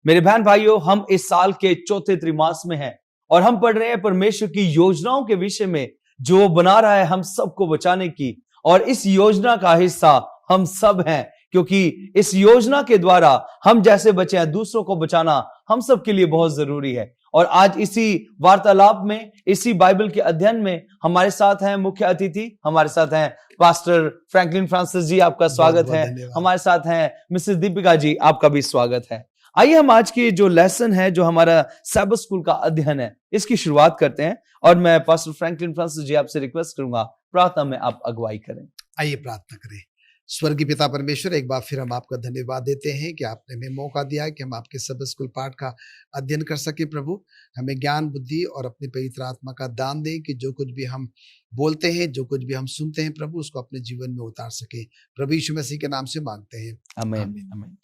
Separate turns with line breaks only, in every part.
मेरे बहन भाइयों, हम इस साल के चौथे त्रिमास में हैं और हम पढ़ रहे हैं परमेश्वर की योजनाओं के विषय में, जो बना रहा है हम सबको बचाने की। और इस योजना का हिस्सा हम सब हैं, क्योंकि इस योजना के द्वारा हम जैसे बचे हैं, दूसरों को बचाना हम सब के लिए बहुत जरूरी है। और आज इसी वार्तालाप में, इसी बाइबल के अध्ययन में हमारे साथ हैं मुख्य अतिथि, हमारे साथ हैं पास्टर फ्रैंकलिन फ्रांसिस जी, आपका स्वागत है। हमारे साथ हैं मिसेस दीपिका जी, आपका भी स्वागत है। आइए हम आज की जो लेसन है, जो हमारा सैबथ स्कूल का अध्ययन है, इसकी शुरुआत करते हैं। और मैं पास्टर फ्रैंकलिन फ्रांसिस जी आपसे रिक्वेस्ट करूंगा, प्रार्थना में आप अगुवाई करें।
आइए प्रार्थना करें। स्वर्गीय पिता परमेश्वर, एक बार फिर हम आपका धन्यवाद देते हैं कि आपने हमें मौका दिया है कि हम आपके सैबथ स्कूल पाठ का अध्ययन कर सके। प्रभु, हमें ज्ञान, बुद्धि और अपनी पवित्र आत्मा का दान दें कि जो कुछ भी हम बोलते हैं, जो कुछ भी हम सुनते हैं, प्रभु उसको अपने जीवन में उतार सके। प्रभु यीशु मसीह के नाम से मांगते हैं,
आमीन आमीन।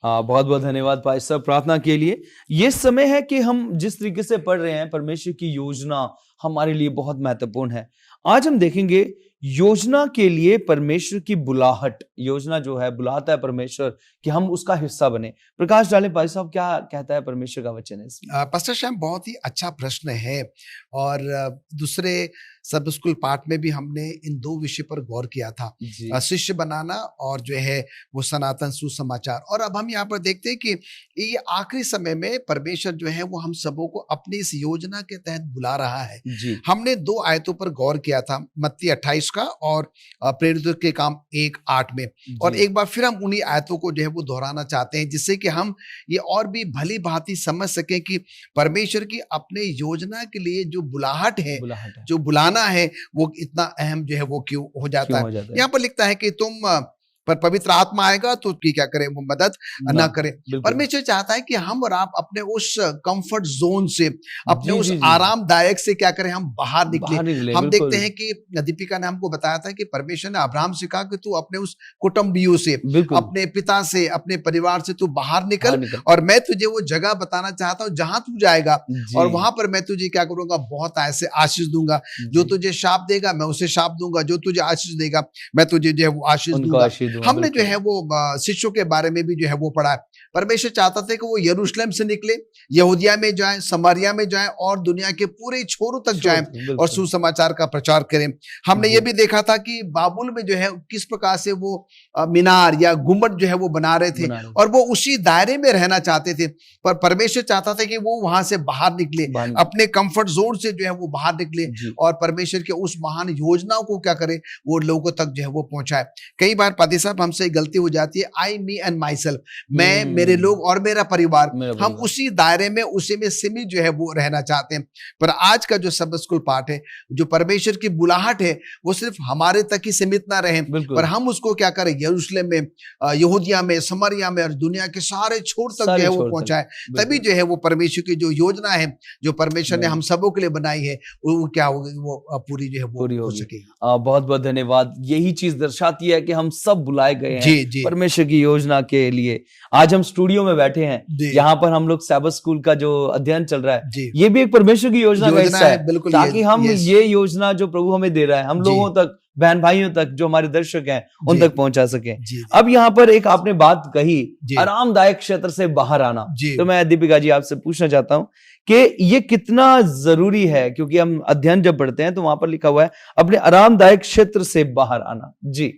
बहुत बहुत धन्यवाद भाई साहब प्रार्थना के लिए। ये समय है कि हम जिस तरीके से पढ़ रहे हैं, परमेश्वर की योजना हमारे लिए बहुत महत्वपूर्ण है। आज हम देखेंगे योजना के लिए परमेश्वर की बुलाहट। योजना जो है, बुलाता है परमेश्वर कि हम उसका हिस्सा बने। प्रकाश डालें भाई साहब, क्या कहता है परमेश्वर का वचन है इसमें?
पास्टर श्याम, बहुत ही अच्छा प्रश्न है। और दूसरे सब स्कूल पाठ में भी हमने इन दो विषय पर गौर किया था, शिष्य बनाना और जो है वो सनातन सुसमाचार। और अब हम यहाँ पर देखते हैं कि ये आखिरी समय में परमेश्वर जो है वो हम सबों को अपनी इस योजना के तहत बुला रहा है। हमने दो आयतों पर गौर किया था, मत्ती 28 का और प्रेरितों के काम 1:8 में। और एक बार फिर हम उन्हीं आयतों को जो है वो दोहराना चाहते हैं, जिससे कि हम ये और भी भली भांति समझ सकें कि परमेश्वर की अपने योजना के लिए जो बुलाहट है, जो बुलाना है, वो इतना अहम जो है वो क्यों हो जाता है। यहाँ पर लिखता है कि तुम पर पवित्र आत्मा आएगा तो क्या करें, वो मदद ना करें। परमेश्वर चाहता है कि हम और आप अपने उस कंफर्ट जोन से, अपने उस आरामदायक से क्या करें, हम बाहर निकले। हम देखते हैं कि दीपिका ने हमको बताया था कि परमेश्वर ने अब्राहम से कहा कि तू अपने उस कुटुंबियों से, अपने पिता से, अपने परिवार से तू बाहर निकल और मैं तुझे वो जगह बताना चाहता हूँ जहां तू जाएगा और वहां पर मैं तुझे क्या करूंगा, बहुत ऐसे आशीष दूंगा। जो तुझे शाप देगा मैं उसे शाप दूंगा, जो तुझे आशीष देगा मैं तुझे जो है वो आशीष दूंगा। हमने जो है वो शिष्यों के बारे में भी जो है वो पढ़ा है। परमेश्वर चाहता था कि वो यरूशलेम से निकले, यहूदिया में जाएं, समारिया में जाएं और दुनिया के पूरे छोरों तक जाएं और सुसमाचार का प्रचार करें। हमने ये भी देखा था कि बाबुल में जो है किस प्रकार से वो मीनार या गुम्बद जो है वो बना रहे थे और वो उसी दायरे में रहना चाहते थे। पर परमेश्वर चाहता था कि वो वहां से बाहर निकले, अपने कंफर्ट जोन से जो है वो बाहर निकले और परमेश्वर के उस महान योजनाओं को क्या करे, वो लोगों तक जो है वो पहुंचाए। कई बार पादी साहब हमसे गलती हो जाती है, आई मी एंड माई सेल्फ, मैं, मेरे लोग और मेरा परिवार, हम उसी दायरे में, उसी में सीमित जो है वो रहना चाहते हैं। पर आज का जो सैबथ स्कूल पाठ है, जो परमेश्वर की बुलाहट है, वो सिर्फ हमारे तक ही सीमित ना रहे, पर हम उसको क्या करें, यरूशलेम में, यहूदिया में, समारिया में और दुनिया के सारे छोर तक जो है वो पहुंचाए। तभी जो है वो परमेश्वर की जो योजना है, जो परमेश्वर ने हम सबों के लिए बनाई है, वो क्या होगी, वो पूरी जो है वो हो सकेगी।
बहुत बहुत धन्यवाद। यही चीज दर्शाती है कि हम सब बुलाए गए हैं परमेश्वर की योजना के लिए। आज हम स्टूडियो में बैठे हैं, यहाँ पर हम लोग सैबथ स्कूल का जो अध्ययन चल रहा है, ये भी एक परमेश्वर की योजना का हिस्सा है, ताकि हम ये योजना जो प्रभु हमें दे रहा है, हम लोगों तक, बहन भाइयों तक, जो हमारे दर्शक हैं, उन तक पहुंचा सके। अब यहाँ पर एक आपने बात कही, आरामदायक क्षेत्र से बाहर आना, तो मैं दीपिका जी आपसे पूछना चाहता हूँ कि ये कितना जरूरी है, क्योंकि हम अध्ययन जब पढ़ते हैं तो वहां पर लिखा हुआ है अपने आरामदायक क्षेत्र से बाहर आना। जी,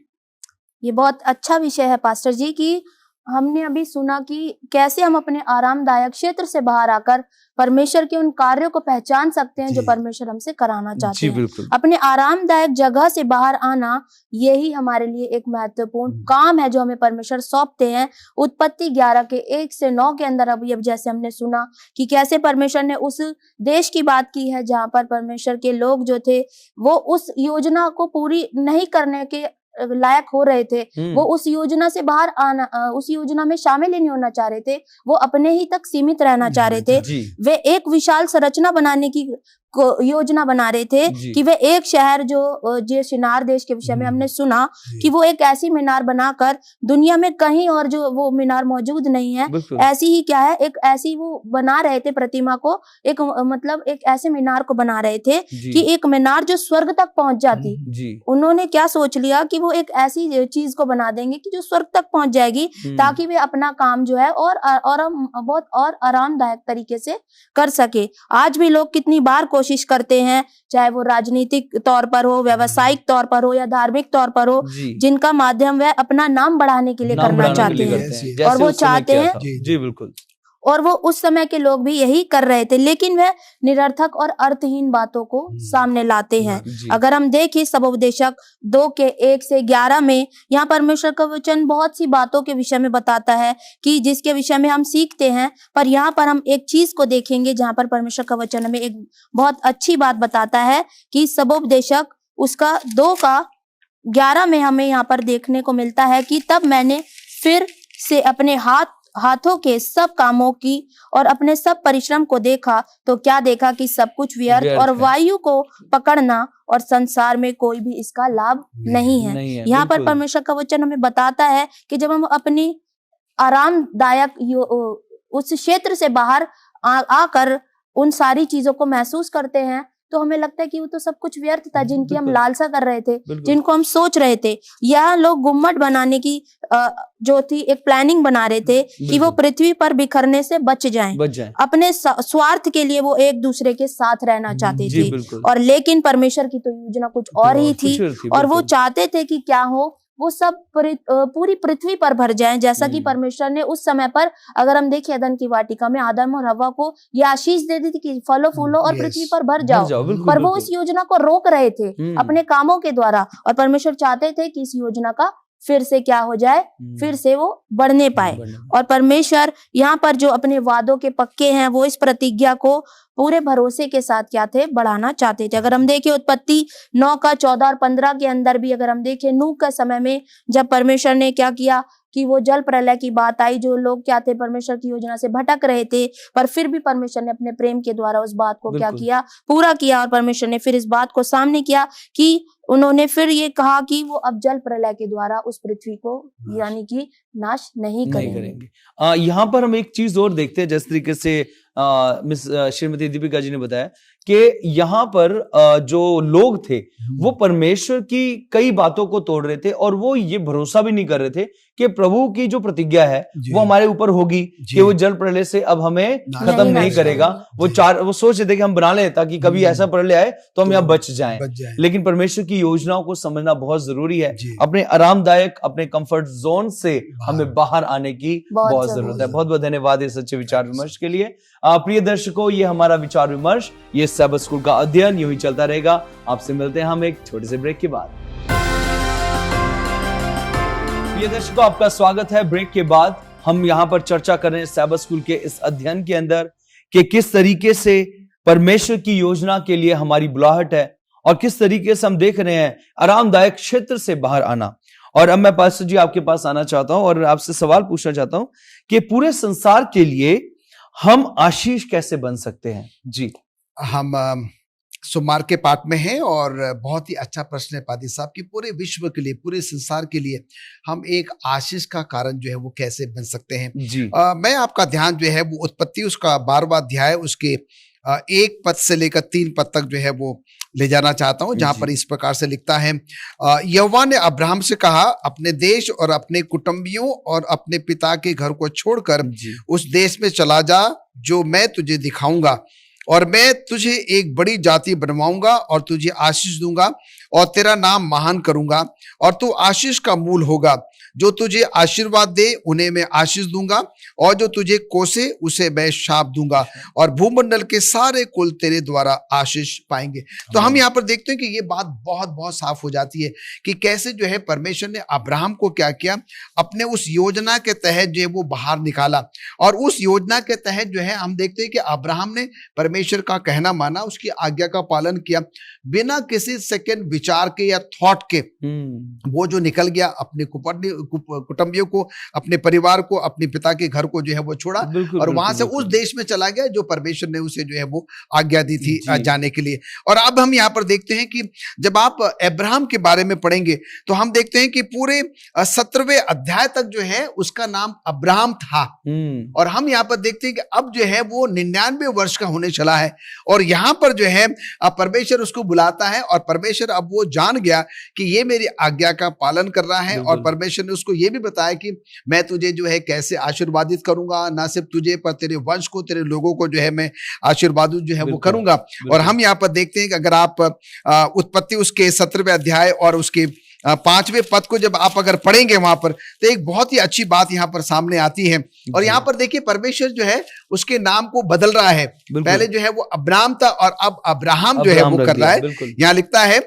ये बहुत अच्छा विषय है पास्टर जी, कि हमने अभी सुना कि कैसे हम अपने आरामदायक क्षेत्र से बाहर आकर परमेश्वर के उन कार्यों को पहचान सकते हैं जो परमेश्वर हमसे कराना चाहते हैं। अपने आरामदायक जगह से बाहर आना, यही हमारे लिए एक महत्वपूर्ण काम है जो हमें परमेश्वर सौंपते हैं। उत्पत्ति 11 के 1 से 9 के अंदर अब जैसे हमने सुना कि कैसे परमेश्वर ने उस देश की बात की है जहां पर परमेश्वर के लोग जो थे वो उस योजना को पूरी नहीं करने के लायक हो रहे थे, वो उस योजना से बाहर आना, उस योजना में शामिल ही नहीं होना चाह रहे थे, वो अपने ही तक सीमित रहना चाह रहे थे। वे एक विशाल संरचना बनाने की योजना बना रहे थे
जी।
कि वे एक शहर जो शिनार देश के विषय में हमने सुना कि वो एक ऐसी मीनार बनाकर दुनिया में कहीं और जो वो मीनार मौजूद नहीं है,
बिल्कुल
ऐसी ही क्या है, एक ऐसी वो बना रहे थे प्रतिमा को, एक मतलब एक ऐसे मीनार को बना रहे थे
जी
कि एक मीनार जो स्वर्ग तक पहुंच जाती।
जी
उन्होंने क्या सोच लिया कि वो एक ऐसी चीज को बना देंगे कि जो स्वर्ग तक पहुंच जाएगी, ताकि वे अपना काम जो है और बहुत और आरामदायक तरीके से कर सके। आज भी लोग कितनी बार कोशिश करते हैं, चाहे वो राजनीतिक तौर पर हो, व्यावसायिक तौर पर हो या धार्मिक तौर पर हो,
जी
जिनका माध्यम वह अपना नाम बढ़ाने के लिए
नाम
करना
बढ़ाने के
चाहते
लिए
हैं,
करते हैं,
और
जैसे
वो
उस समय
चाहते
किया
हैं।
था।
जी,
जी बिल्कुल
और वो उस समय के लोग भी यही कर रहे थे, लेकिन वह निरर्थक और अर्थहीन बातों को सामने लाते हैं।
जी
अगर हम देखें सबोपदेशक 2 के 1 से 11 में, यहाँ परमेश्वर का वचन बहुत सी बातों के विषय में बताता है कि जिसके विषय में हम सीखते हैं। पर यहाँ पर हम एक चीज को देखेंगे जहाँ पर परमेश्वर का वचन हमें एक बहुत अच्छी बात बताता है कि सबोपदेशक उसका 2 का 11 में हमें यहाँ पर देखने को मिलता है कि तब मैंने फिर से अपने हाथों के सब कामों की और अपने सब परिश्रम को देखा, तो क्या देखा कि सब कुछ व्यर्थ और
व्यर्थ है।
वायु को पकड़ना और संसार में कोई भी इसका लाभ नहीं है।
नहीं है
यहाँ पर
बिल्कुल।
परमेश्वर का वचन हमें बताता है कि जब हम अपनी आरामदायक उस क्षेत्र से बाहर आकर उन सारी चीजों को महसूस करते हैं, तो हमें लगता है कि वो तो सब कुछ व्यर्थ था, जिनकी हम
बिल्कुल।
लालसा कर रहे थे,
बिल्कुल।
जिनको हम सोच रहे थे। यह लोग गुम्मट बनाने की जो थी एक प्लानिंग बना रहे थे कि वो
बिल्कुल।
पृथ्वी पर बिखरने से बच जाएं।
बच जाए
अपने स्वार्थ के लिए वो एक दूसरे के साथ रहना चाहते
जी
थे,
बिल्कुल
और लेकिन परमेश्वर की तो योजना कुछ और ही थी, और वो
बिल्कुल।
चाहते थे कि क्या हो, वो सब पूरी पृथ्वी पर भर जाएं, जैसा कि परमेश्वर ने उस समय पर, अगर हम देखें अदन की वाटिका में आदम और हव्वा को ये आशीष दे दी थी कि फलो फूलो और
Yes.
पृथ्वी पर भर
भर
जाओ,
जाओ बिल्कुल
पर वो
बिल्कुल।
इस योजना को रोक रहे थे अपने कामों के द्वारा, और परमेश्वर चाहते थे कि इस योजना का फिर से क्या हो जाए, फिर से वो बढ़ने पाए। और परमेश्वर यहाँ पर जो अपने वादों के पक्के हैं, वो इस प्रतिज्ञा को पूरे भरोसे के साथ क्या थे, बढ़ाना चाहते थे। अगर हम देखें उत्पत्ति 9 का 14 और 15 के अंदर भी, अगर हम देखें नूह के समय में जब परमेश्वर ने क्या किया कि वो जल प्रलय की बात आई, जो लोग क्या थे, परमेश्वर की योजना से भटक रहे थे, पर फिर भी परमेश्वर ने अपने प्रेम के द्वारा उस बात को क्या किया, पूरा किया। और परमेश्वर ने फिर इस बात को सामने किया कि उन्होंने फिर ये कहा कि वो अब जल प्रलय के द्वारा उस पृथ्वी को यानी कि नाश नहीं करेंगे।
यहाँ पर हम एक चीज और देखते हैं, जिस तरीके से मिस श्रीमती दीपिका जी ने बताया कि यहाँ पर जो लोग थे वो परमेश्वर की कई बातों को तोड़ रहे थे, और वो ये भरोसा भी नहीं कर रहे थे कि प्रभु की जो प्रतिज्ञा है वो हमारे ऊपर होगी कि वो जल प्रलय से अब हमें खत्म नहीं करेगा। वो सोच रहे थे कि हम बना लें ताकि कभी ऐसा प्रलय आए तो हम यहाँ बच जाएं। लेकिन परमेश्वर की योजनाओं को समझना बहुत जरूरी है। अपने आरामदायक, अपने कंफर्ट जोन से हमें बाहर आने की बहुत जरूरत है। बहुत बहुत धन्यवाद इस अच्छे विचार विमर्श के लिए। प्रिय दर्शकों, ये हमारा विचार विमर्श, ये सबत स्कूल का अध्ययन यूं ही चलता रहेगा। आपसे मिलते हैं हम एक छोटे से ब्रेक के बाद। प्रिय दर्शकों, आपका स्वागत है। ब्रेक के बाद हम यहाँ पर चर्चा कर रहे हैं सबत स्कूल के इस अध्ययन के अंदर कि किस तरीके से परमेश्वर की योजना के लिए हमारी बुलाहट है, और किस तरीके से हम देख रहे हैं आरामदायक क्षेत्र से बाहर आना। और अब मैं पास्टर जी आपके पास आना चाहता हूं और आपसे सवाल पूछना चाहता हूं कि पूरे संसार के लिए हम आशीष कैसे बन सकते हैं? जी,
हम सोमवार के पाठ में हैं, और बहुत ही अच्छा प्रश्न है पादी साहब कि पूरे विश्व के लिए, पूरे संसार के लिए हम एक आशीष का कारण जो है वो कैसे बन सकते हैं।
जी।
मैं आपका ध्यान जो है वो उत्पत्ति उसका 12वां अध्याय उसके 1 पद से लेकर 3 पद तक जो है वो ले जाना चाहता हूं, जहां पर इस प्रकार से लिखता है, यहोवा ने अब्राहम से कहा, अपने देश और अपने कुटुंबियों और अपने पिता के घर को छोड़कर उस देश में चला जा जो मैं तुझे दिखाऊंगा, और मैं तुझे एक बड़ी जाति बनवाऊंगा और तुझे आशीष दूंगा और तेरा नाम महान करूंगा, और तू आशीष का मूल होगा। जो तुझे आशीर्वाद दे उन्हें मैं आशीष दूंगा, और जो तुझे कोसे उसे मैं शाप दूंगा, और भूमंडल के सारे कुल तेरे द्वारा आशीष पाएंगे। तो हम यहाँ पर देखते हैं कि ये बात बहुत बहुत साफ हो जाती है कि कैसे जो है परमेश्वर ने अब्राहम को क्या किया, अपने उस योजना के तहत जो है वो बाहर निकाला, और उस योजना के तहत जो है हम देखते हैं कि अब्राहम ने परमेश्वर का कहना माना, उसकी आज्ञा का पालन किया, बिना किसी सेकंड विचार के या थॉट के वो जो निकल गया, अपने कुटुंबियों को, अपने परिवार को, अपने पिता के घर को जो है वो छोड़ा
बिल्कुल,
और वहां से
बिल्कुल,
उस देश में चला गया जो परमेश्वर ने उसे जो है वो आज्ञा दी थी
जी।
जाने के लिए। और अब हम यहाँ पर देखते हैं कि जब आप अब्राहम के बारे में पढ़ेंगे तो हम देखते हैं कि पूरे 17वें अध्याय तक जो है उसका नाम अब्राहम था। और हम यहाँ पर देखते हैं कि अब जो है वो 99 वर्ष का होने चला है और यहाँ पर जो है परमेश्वर उसको बुलाता है और परमेश्वर अब वो जान गया कि ये मेरी आज्ञा का पालन कर रहा है। और
बिल्कुल।
परमेश्वर ने उसको ये भी बताया कि मैं तुझे जो है कैसे आशीर्वादित करूंगा, ना सिर्फ तुझे पर तेरे वंश को, तेरे लोगों को जो है मैं आशीर्वाद जो है वो
बिल्कुल,
करूंगा। और
बिल्कुल।
हम यहाँ पर देखते हैं कि अगर आप उत्पत्ति उसके 17वें अध्याय और उसके 5वें पद को जब आप अगर पढ़ेंगे वहां पर तो एक बहुत ही अच्छी बात यहाँ पर सामने आती है। और
जी।
यहाँ पर देखिए परमेश्वर जो है उसके नाम को बदल रहा है।
बिल्कुल।
पहले जो है वो अब्राम था और अब अब्राहम जो है
अब्राहम
वो
रख
कर रहा
दिया,
है।
बिल्कुल।
यहाँ लिखता है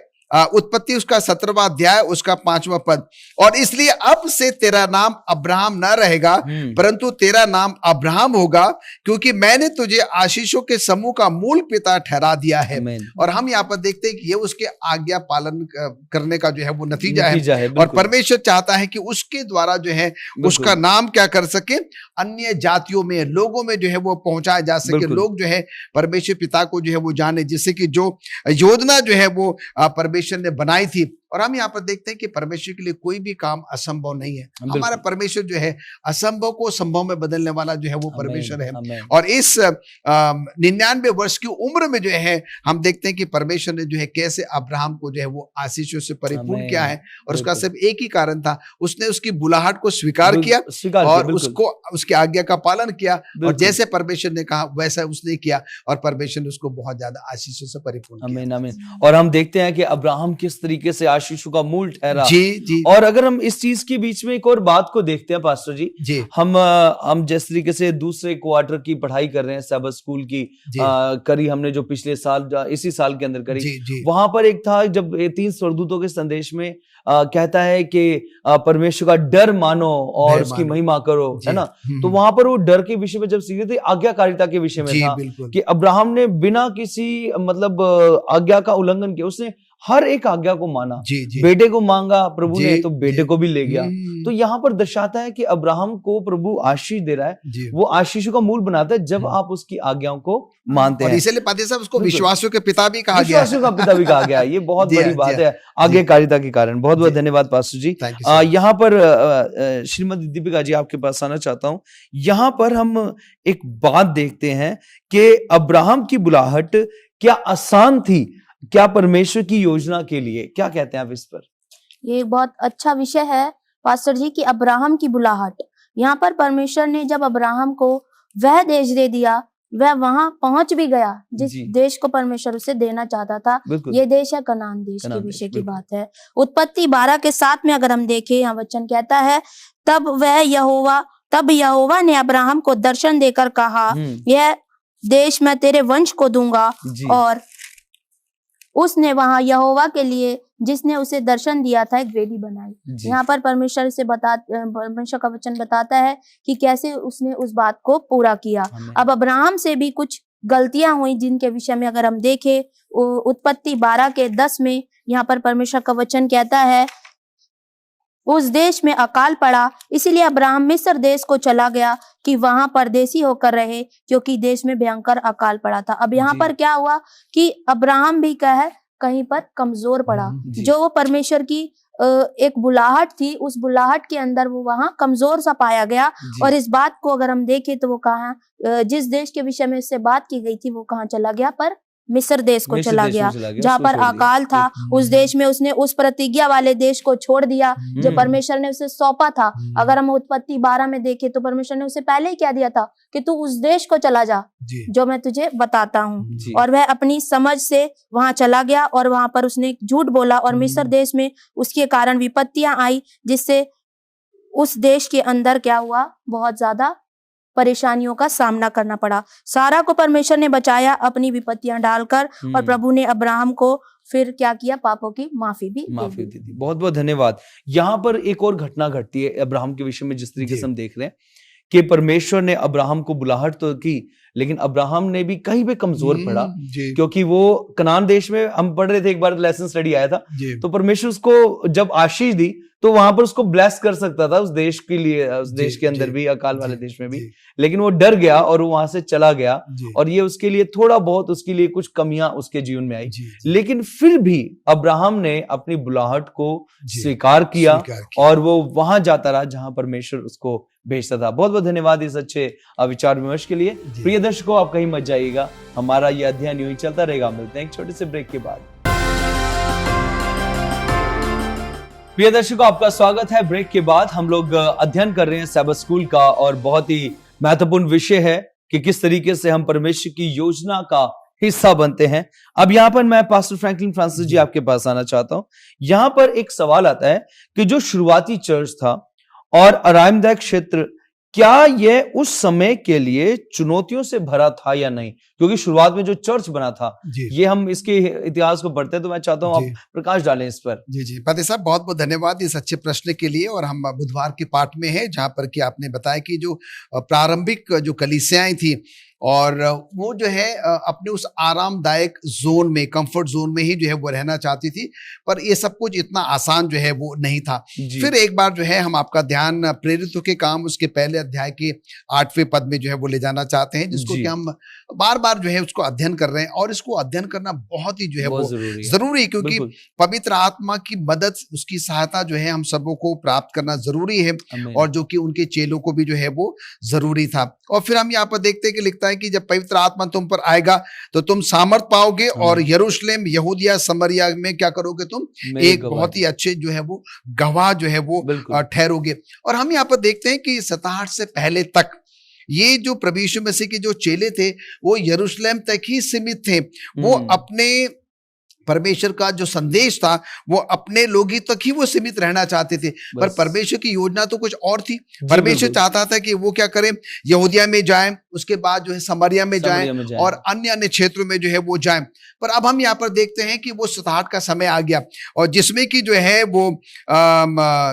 उत्पत्ति उसका 17वां अध्याय उसका 5वां पद, और इसलिए अब से तेरा नाम अब्राहम न रहेगा परंतु तेरा नाम अब्राहम होगा, क्योंकि मैंने तुझे आशीषों के समूह का मूल पिता ठहरा दिया है।
आमीन।
और हम यहाँ पर देखते हैं कि ये उसके आज्ञा पालन करने का जो है वो नतीजा है।
नतीजा है,
और
बिल्कुल।
परमेश्वर चाहता है कि उसके द्वारा जो है उसका नाम क्या कर सके, अन्य जातियों में, लोगों में जो है वो पहुंचाया जा सके,
बिल्कुल।
लोग जो है परमेश्वर पिता को जो है वो जाने, जिससे कि जो योजना जो है वो परमेश्वर ने बनाई थी। और हम यहाँ पर देखते हैं कि परमेश्वर के लिए कोई भी काम असंभव नहीं है।
बिल्कुल।
हमारा परमेश्वर जो है असंभव को संभव में बदलने वाला जो है वो परमेश्वर है।
आमीन।
और इस 99 वर्ष की उम्र में जो है हम देखते हैं कि परमेश्वर ने जो है कैसे अब्राहम को जो है वो आशीषों से परिपूर्ण
आमीन।
किया है। और उसका
बिल्कुल।
सिर्फ एक ही कारण था, उसने उसकी बुलाहट को स्वीकार किया
स्वीकार किया,
और
बिल्कुल।
उसको उसकी आज्ञा का पालन किया। और
बिल्कुल।
जैसे परमेश्वर ने कहा वैसा उसने किया और परमेश्वर ने उसको बहुत ज्यादा आशीषों से परिपूर्ण किया।
आमीन, आमीन। और हम देखते हैं कि अब्राहम किस तरीके से आशीषों का मूल ठहरा।
जी जी
और अगर हम इस चीज के बीच में एक और बात को देखते हैं पास्टर जी,
जी
हम जिस तरीके से दूसरे क्वार्टर की पढ़ाई कर रहे हैं, सबस स्कूल की
जी
करी हमने, जो पिछले साल इसी साल के अंदर करी,
जी जी
वहां पर एक था जब ये 3 स्वर्गदूतों के संदेश में कहता है कि परमेश्वर का डर मानो और
डर
उसकी
मानो।
महिमा करो,
जी।
है ना। तो वहां पर वो डर के विषय में जब सीखे थे, आज्ञाकारिता के विषय में
जी
था
बिल्कुल
कि अब्राहम ने बिना किसी मतलब आज्ञा का उल्लंघन किया, उसने हर एक आज्ञा को माना।
जी जी
बेटे को मांगा प्रभु
जी,
ने, तो बेटे
जी।
को भी ले गया। तो यहाँ पर दर्शाता है कि अब्राहम को प्रभु आशीष दे रहा है,
जी
वो आशीषों का मूल बनाता है जब आप उसकी आज्ञाओं को मानते
और
हैं।
इसलिए पादी साहब उसको
बिल्कुल।
विश्वासियों के पिता भी कहा गया
विश्वासियों का पिता भी कहा गया है। ये बहुत
जी
बड़ी
हाँ,
बात
जी
है आज्ञाकारिता के कारण। बहुत बहुत धन्यवाद pastor ji.
Thank you sir.
यहाँ पर श्रीमती दीपिका जी आपके पास आना चाहता हूँ। यहाँ पर हम एक बात देखते हैं कि अब्राहम की बुलाहट क्या आसान थी क्या परमेश्वर की योजना के लिए? क्या कहते हैं आप इस पर?
ये एक बहुत अच्छा विषय है पास्टर जी कि अब्राहम की बुलाहट। यहाँ पर परमेश्वर ने जब अब्राहम को वह देश दे दिया, वह वहां पहुंच भी गया जिस
जी।
देश को परमेश्वर उसे देना चाहता था।
बिल्कुल।
ये देश है कनान देश के
कनान
विषय
देश,
की
बिल्कुल।
बात है। उत्पत्ति 12 के 7 में अगर हम देखें, यहाँ वचन कहता है तब यहोवा ने अब्राहम को दर्शन देकर कहा, यह देश मैं तेरे वंश को दूंगा।
जी।
और उसने वहां यहोवा के लिए, जिसने उसे दर्शन दिया था, एक वेदी बनाई।
जी।
यहाँ पर परमेश्वर का वचन बताता है कि कैसे उसने उस बात को पूरा किया।
आमीन।
अब अब्राहम से भी कुछ गलतियां हुई जिनके विषय में अगर हम देखें, उत्पत्ति 12 के 10 में यहाँ पर परमेश्वर का वचन कहता है, उस देश में अकाल पड़ा, इसीलिए अब्राहम मिस्र देश को चला गया कि वहां परदेसी होकर रहे, क्योंकि देश में भयंकर अकाल पड़ा था। अब यहाँ
जी।
पर क्या हुआ कि अब्राहम भी कहीं पर कमजोर पड़ा।
जी।
जो वो परमेश्वर की एक बुलाहट थी, उस बुलाहट के अंदर वो वहां कमजोर सा पाया गया।
जी।
और इस बात को अगर हम देखें तो वो कहाँ, जिस देश के विषय में उससे बात की गई थी, वो कहाँ चला गया, पर मिस्र देश को
मिस्र
चला
देश में
गया,
चला गया,
जहाँ
उसको
पर
छोड़ दिया।
अकाल था। उस देश में उसने उस प्रतिज्ञा वाले देश को छोड़ दिया जो परमेश्वर ने उसे सौंपा था। अगर हम उत्पत्ति 12 में देखें तो परमेश्वर ने उसे पहले ही क्या दिया था कि तू उस देश को चला जा
जी
जो मैं तुझे बताता हूँ।
जी।
और वह अपनी समझ से वहां चला गया और वहां पर उसने झूठ बोला और मिस्र देश में उसके कारण विपत्तियां आई, जिससे उस देश के अंदर क्या हुआ, बहुत ज्यादा परेशानियों का सामना करना पड़ा। सारा को परमेश्वर ने बचाया अपनी विपत्तियां डालकर, और प्रभु ने अब्राहम को फिर क्या किया, पापों की माफी भी
माफी दे दी। बहुत बहुत धन्यवाद। यहाँ पर एक और घटना घटती है अब्राहम के विषय में, जिस तरीके से हम देख रहे हैं कि परमेश्वर ने अब्राहम को बुलाहट तो की, लेकिन अब्राहम ने भी कहीं पे कमजोर पड़ा,
जी
क्योंकि वो कनान देश में, हम पढ़ रहे थे, एक बार लेसन स्टडी आया था,
जी
तो परमेश्वर उसको जब आशीष दी तो वहां पर उसको ब्लेस कर सकता था उस देश के लिए, उस
जी,
देश के अंदर
जी,
भी, अकाल वाले
जी,
देश में भी,
जी,
लेकिन वो डर गया और वो वहां से चला गया,
जी,
और ये उसके लिए थोड़ा बहुत, उसके लिए कुछ कमियां उसके जीवन में आई,
जी, जी,
लेकिन फिर भी अब्राहम ने अपनी बुलाहट को
जी,
स्वीकार किया
स्वीकार किया।
और वो वहां जाता रहा जहां परमेश्वर उसको भेजता था। बहुत बहुत धन्यवाद इस अच्छे विचार विमर्श के लिए।
जी।
प्रिय दर्शकों, आप कहीं मत जाइएगा, हमारा ये अध्ययन यूं ही चलता रहेगा। मिलते हैं एक छोटे से ब्रेक के बाद। प्रिय दर्शकों, आपका स्वागत है। ब्रेक के बाद हम लोग अध्ययन कर रहे हैं सैबथ स्कूल का, और बहुत ही महत्वपूर्ण विषय है कि किस तरीके से हम परमेश्वर की योजना का हिस्सा बनते हैं। अब यहाँ पर मैं पास्टर फ्रैंकलिन फ्रांसिस जी आपके पास आना चाहता हूं। यहाँ पर एक सवाल आता है कि जो शुरुआती चर्च था और आरामदायक क्षेत्र, क्या यह उस समय के लिए चुनौतियों से भरा था या नहीं? क्योंकि शुरुआत में जो चर्च बना था,
जी
ये हम इसके इतिहास को पढ़ते हैं, तो मैं चाहता हूं
जी
आप प्रकाश डालें इस पर।
जी जी पादी साहब, बहुत बहुत धन्यवाद इस अच्छे प्रश्न के लिए। और हम बुधवार के पाठ में हैं जहाँ पर कि आपने बताया कि जो प्रारंभिक जो कलीसियाएं थी, और वो जो है अपने उस आरामदायक जोन में, कंफर्ट जोन में ही जो है वो रहना चाहती थी, पर ये सब कुछ इतना आसान जो है वो नहीं था।
जी।
फिर एक बार जो है हम आपका ध्यान प्रेरितों के काम उसके पहले अध्याय के 8वें पद में जो है वो ले जाना चाहते हैं, जिसको
जी।
कि हम बार बार जो है उसको अध्ययन कर रहे हैं, और इसको अध्ययन करना बहुत ही जो है
बहुत
वो
जरूरी है।
जरूरी, क्योंकि
बिल्कुल।
पवित्र आत्मा की मदद, उसकी सहायता जो है हम सबों को प्राप्त करना जरूरी है,
आमीन।
और जो कि उनके चेलों को भी जो है वो जरूरी था। और फिर हम यहाँ पर देखते हैं कि लिखता है कि जब पवित्र आत्मा तुम पर आएगा तो तुम सामर्थ पाओगे, और
आमीन।
यरूशलेम, यहूदिया, समरिया में क्या करोगे तुम?
मेरी
एक
गवाही।
बहुत ही अच्छे जो है वो गवाह जो है वो
बिल्कुल।
ठहरोगे। और हम यहाँ पर देखते हैं कि 67 से पहले तक ये जो प्रभु यीशु मसीह के जो चेले थे वो यरूशलेम तक ही सीमित थे। वो अपने परमेश्वर का जो संदेश था वो अपने लोग ही तक ही वो सीमित रहना चाहते थे, पर
बस।
परमेश्वर की योजना तो कुछ और थी। परमेश्वर
बिल्कुल।
चाहता था कि वो क्या करें, यहूदिया में जाएं, उसके बाद जो है समरिया में जाएं,
समरिया में जाएं।
और अन्य अन्य क्षेत्रों में जो है वो जाएं। पर अब हम यहाँ पर देखते हैं कि वो 67 का समय आ गया, और जिसमें कि जो है वो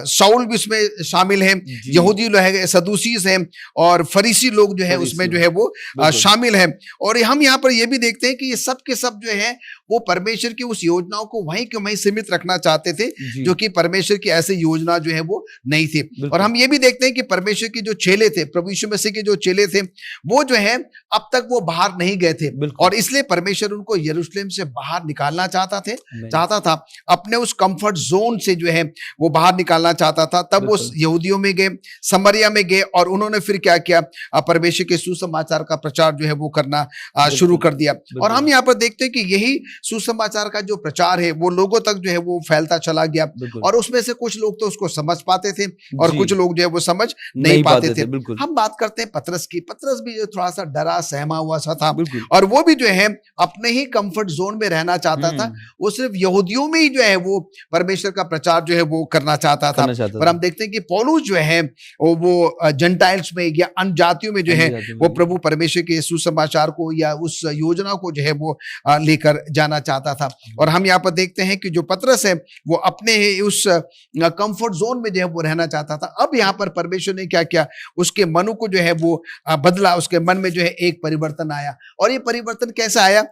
शाऊल भी उसमें शामिल है,
जी।
यहूदी लोग है, सदूसीस हैं, और फरीसी लोग जो है
फरीसी
उसमें जो
लोग।
है वो
बिल्कुल।
शामिल है। और हम यहाँ पर ये भी देखते हैं कि ये सब के सब जो है वो परमेश्वर की उस योजनाओं को वहीं के वहीं सीमित रखना चाहते थे,
जी।
जो कि परमेश्वर की ऐसी योजना जो है वो नहीं थी।
बिल्कुल।
और हम ये भी देखते हैं कि परमेश्वर के जो चेले थे, प्रभु यीशु मसीह के जो चेले थे, वो जो है अब तक वो बाहर नहीं गए थे,
बिल्कुल।
और इसलिए परमेश्वर उनको यरूशलेम से बाहर निकालना चाहता था, अपने उस कंफर्ट जोन से जो है वो बाहर निकालना चाहता था। तब वो
बिल्कुल।
यहूदियों में गए, समरिया में गए, और उन्होंने फिर क्या किया, परमेश्वर के सुसमाचार का प्रचार जो है वो करना शुरू कर दिया। और हम यहाँ पर देखते हैं कि यही सुसमाचार का जो प्रचार है वो लोगों तक जो है वो फैलता चला गया,
बिल्कुल।
और उसमें से कुछ लोग तो उसको समझ पाते थे, और
जी।
कुछ लोग जो है वो समझ नहीं पाते थे।
बिल्कुल।
हम बात करते हैं पतरस की। पतरस भी जो थोड़ा सा डरा सहमा हुआ सा था,
बिल्कुल।
और वो भी जो है अपने ही कंफर्ट जोन में रहना चाहता था। वो सिर्फ यहूदियों में ही जो है वो परमेश्वर का प्रचार जो है वो करना चाहता था। पर हम देखते हैं कि पौलुस जो है वो जेंटाइल्स में या अन्य जातियों में जो है वो प्रभु परमेश्वर के सुसमाचार को या उस योजना को जो है वो लेकर जाना चाहता था। और हम यहाँ पर देखते हैं कि जो पतरस है वो अपने ही उस कंफर्ट जोन में जो है वो रहना चाहता था। अब यहाँ पर परमेश्वर ने क्या किया, उसके मन को जो है वो बदला, उसके मन में जो है एक परिवर्तन आया। और ये परिवर्तन कैसा आया,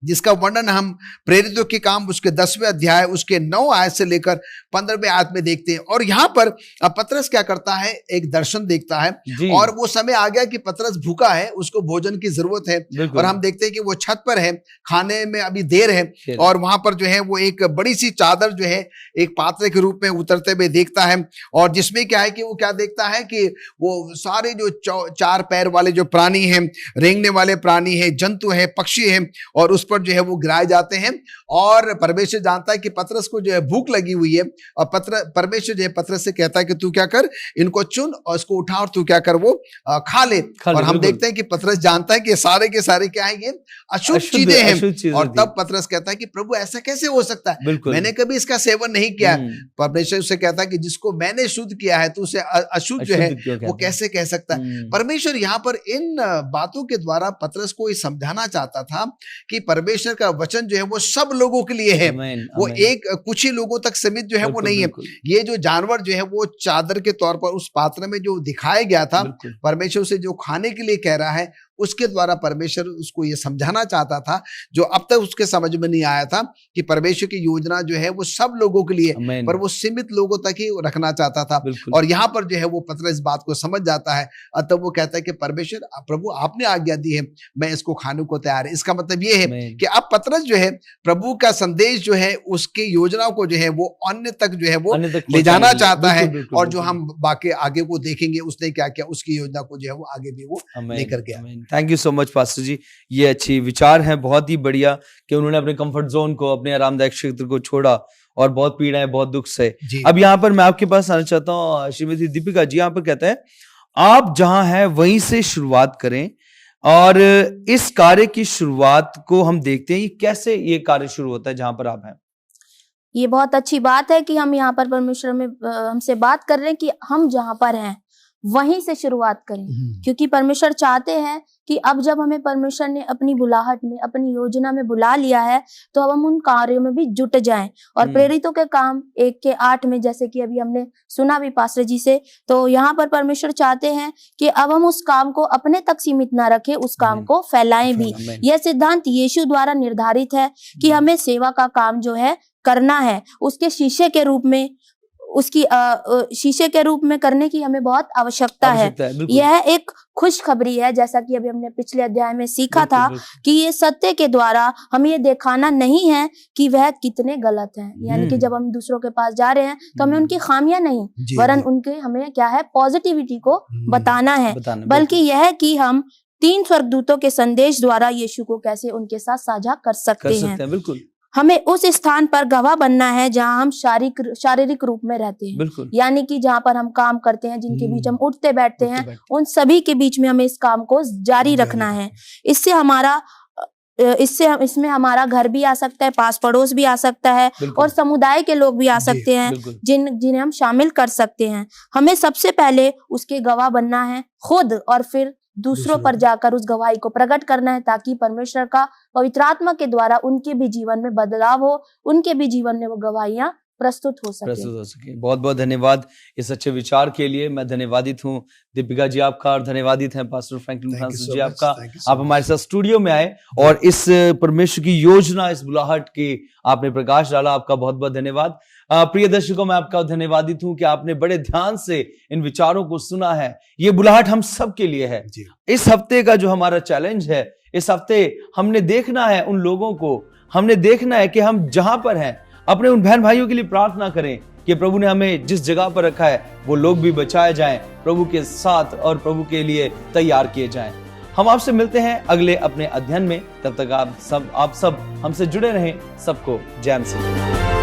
जिसका वर्णन हम प्रेरितों के काम उसके 10वें अध्याय उसके 9 आयत से लेकर 15वें आयत में देखते हैं। और यहाँ पर पतरस क्या करता है, एक दर्शन देखता है, और वो समय आ गया कि पतरस भूखा है, उसको भोजन की जरूरत है। और हम देखते हैं कि वो छत पर है, खाने में अभी देर है, और वहां पर जो है वो एक बड़ी सी चादर जो है एक पात्र के रूप में उतरते हुए देखता है। और जिसमें क्या है कि वो क्या देखता है कि वो सारे जो 4 पैर वाले जो प्राणी हैं, रेंगने वाले प्राणी हैं, जंतु हैं, पक्षी हैं, और उस पर जो है वो गिराए जाते हैं। और परमेश्वर जानता है कि पतरस को जो है भूख लगी हुई है, और परमेश्वर जो है पतरस से कहता है कि तू क्या कर, इनको चुन और इसको उठा, और तू क्या कर, वो खा ले। और हम देखते हैं कि पतरस जानता है कि सारे के सारे क्या है, ये अशुद्ध चीजें हैं। और तब पतरस कहता है कि प्रभु ऐसा कैसे हो सकता है, मैंने कभी इसका सेवन नहीं किया। परमेश्वर से कहता है कि जिसको मैंने शुद्ध किया है, तू उसे अशुद्ध जो है वो कैसे कह सकता है। परमेश्वर यहाँ पर इन बातों के द्वारा पतरस को समझाना चाहता था कि परमेश्वर का वचन जो है वो सब लोगों के लिए है।
आमीन,
वो
आमीन।
एक कुछ ही लोगों तक सीमित जो है वो
बिल्कुल,
नहीं है।
बिल्कुल,
ये जो जानवर जो है वो चादर के तौर पर उस पात्र में जो दिखाया गया था,
बिल्कुल।
परमेश्वर से जो खाने के लिए कह रहा है, उसके द्वारा परमेश्वर उसको ये समझाना चाहता था, जो अब तक उसके समझ में नहीं आया था, कि परमेश्वर की योजना जो है वो सब लोगों के लिए,
आमीन।
पर वो सीमित लोगों तक ही रखना चाहता था।
बिल्कुल।
और यहाँ पर जो है वो पतरस इस बात को समझ जाता है, तब वो कहता है कि परमेश्वर प्रभु आपने आज्ञा दी है, मैं इसको खाने को तैयार है। इसका मतलब ये है
आमीन।
कि अब पतरस जो है प्रभु का संदेश जो है उसकी योजना को जो है वो अन्य तक जो है वो
अन्य तक
ले जाना
पहुंचाने के लिए।
चाहता है।
बिल्कुल, बिल्कुल,
और जो
बिल्कुल।
हम बाकी आगे को देखेंगे उसने क्या किया, उसकी योजना को जो है वो आगे भी वो लेकर गया।
Thank you so much pastor ji, ये अच्छी विचार हैं, बहुत ही बढ़िया कि उन्होंने अपने कंफर्ट जोन को, अपने आरामदायक क्षेत्र को छोड़ा और बहुत पीड़ाएं, बहुत दुख से।
जी।
अब यहाँ पर मैं आपके पास आना चाहता हूँ श्रीमती दीपिका जी, यहाँ पर कहता है आप जहां हैं वहीं से शुरुआत करें, और इस कार्य की शुरुआत को हम देखते हैं कैसे ये कार्य शुरू होता है जहां पर आप हैं।
ये बहुत अच्छी बात है कि हम यहाँ पर परमेश्वर में हमसे बात कर रहे हैं कि हम जहाँ पर हैं वहीं से शुरुआत करें, क्योंकि परमेश्वर चाहते हैं कि अब जब हमें परमेश्वर ने अपनी बुलाहट में, अपनी योजना में बुला लिया है, तो अब हम उन कार्यों में भी जुट जाएं। और प्रेरितों के काम 1:8 में, जैसे कि अभी हमने सुना भी पास्टर जी से, तो यहाँ पर परमेश्वर चाहते हैं कि अब हम उस काम को अपने तक सीमित ना रखें, उस काम को फैलाएं भी। यह सिद्धांत यीशु द्वारा निर्धारित है कि हमें सेवा का काम जो है करना है, उसके शीशे के रूप में, उसकी शीशे के रूप में करने की हमें बहुत आवश्यकता है। यह एक खुशखबरी है, जैसा कि अभी हमने पिछले अध्याय में सीखा था कि ये सत्य के द्वारा हमें ये दिखाना नहीं है कि वह कितने गलत हैं। यानी कि जब हम दूसरों के पास जा रहे हैं तो हमें उनकी खामियां नहीं, वरन उनके हमें क्या है, पॉजिटिविटी को बताना है, बल्कि यह है कि हम 3 स्वर्गदूतों के संदेश द्वारा यीशु को कैसे उनके साथ साझा कर सकते हैं।
बिल्कुल।
हमें उस स्थान पर गवाह बनना है जहां हम शारीरिक रूप में रहते हैं।
बिल्कुल।
यानी कि जहां पर हम काम करते हैं, जिनके बीच हम उठते बैठते हैं, उन सभी के बीच में हमें इस काम को जारी रखना है। इसमें हमारा घर भी आ सकता है, पास पड़ोस भी आ सकता है, और समुदाय के लोग भी आ सकते हैं, जिन्हें हम शामिल कर सकते हैं। हमें सबसे पहले उसके गवाह बनना है खुद, और फिर दूसरों पर जाकर उस गवाही को प्रकट करना है, ताकि परमेश्वर का पवित्र आत्मा के द्वारा उनके भी जीवन में बदलाव हो, उनके भी जीवन में वो गवाहियां प्रस्तुत हो सके।
बहुत बहुत धन्यवाद इस अच्छे विचार के लिए। मैं धन्यवादित हूँ दीपिका जी आपका, और धन्यवादित हैं पास्टर फ्रैंकलिन फ्रांसिस जी आपका। आप हमारे साथ स्टूडियो में आए और इस परमेश्वर की योजना, इस बुलाहट की आपने प्रकाश डाला। आपका बहुत बहुत धन्यवाद। प्रिय दर्शकों, मैं आपका धन्यवादित हूं कि आपने बड़े ध्यान से इन विचारों को सुना है। ये बुलाहट हम सब के लिए है। इस हफ्ते का जो हमारा चैलेंज है, इस हफ्ते हमने देखना है उन लोगों को, हमने देखना है कि हम जहां पर हैं अपने उन बहन भाइयों के लिए प्रार्थना करें कि प्रभु ने हमें जिस जगह पर रखा है वो लोग भी बचाए जाएं, प्रभु के साथ और प्रभु के लिए तैयार किए जाएं। हम आपसे मिलते हैं अगले अपने अध्ययन में। तब तक आप सब हमसे जुड़े रहें। सबको जय मसीह।